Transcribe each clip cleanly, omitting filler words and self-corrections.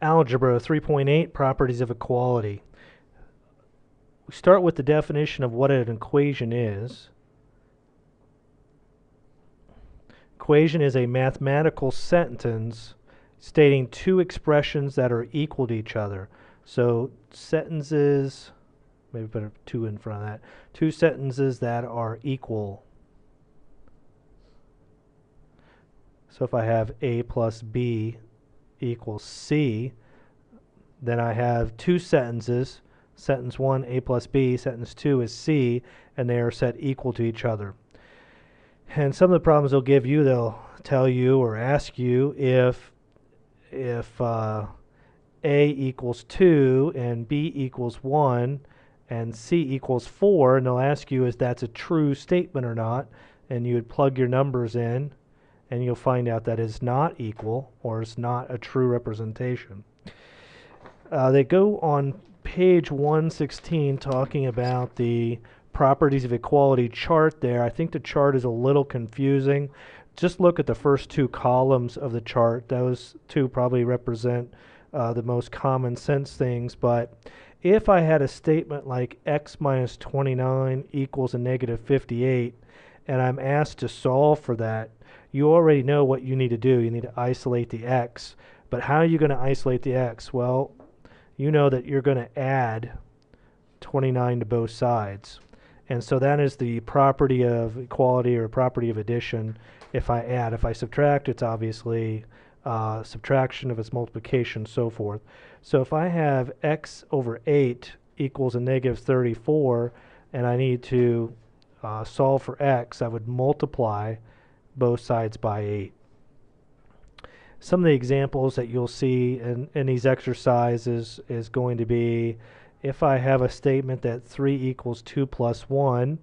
Algebra 3.8, Properties of Equality. We start with the definition of what an equation is. Equation is a mathematical sentence stating two expressions that are equal to each other. So sentences, maybe put a 2 in front of that, two sentences that are equal. So if I have A plus B equals C, then I have two sentences. Sentence 1, A plus B. Sentence 2 is C, and they are set equal to each other. And some of the problems they'll give you, they'll tell you or ask you if A equals 2 and B equals 1 and C equals 4, and they'll ask you if that's a true statement or not, and you would plug your numbers in, and you'll find out that it's not equal or it's not a true representation. They go on page 116 talking about the properties of equality chart there. I think the chart is a little confusing. Just look at the first two columns of the chart. Those two probably represent the most common sense things, but if I had a statement like x minus 29 equals a negative 58, and I'm asked to solve for that, you already know what you need to do. You need to isolate the x. But how are you going to isolate the x? Well, you know that you're going to add 29 to both sides. And so that is the property of equality or property of addition. If I add, if I subtract, it's obviously subtraction of its multiplication, so forth. So if I have x over 8 equals a negative 34, and I need to solve for x, I would multiply both sides by 8. Some of the examples that you'll see in these exercises is going to be if I have a statement that 3 equals 2 plus 1,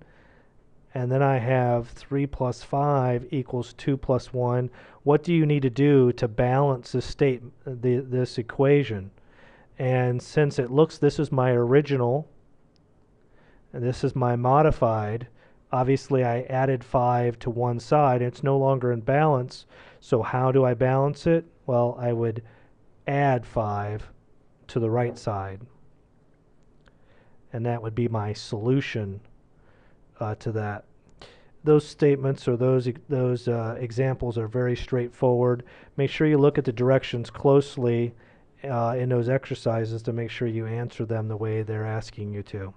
and then I have 3 plus 5 equals 2 plus 1, what do you need to do to balance this equation? And since it looks, this is my original, and this is my modified, obviously I added 5 to one side, and it's no longer in balance. So how do I balance it? Well, I would add 5 to the right side. And that would be my solution to that. Those statements or those examples are very straightforward. Make sure you look at the directions closely in those exercises to make sure you answer them the way they're asking you to.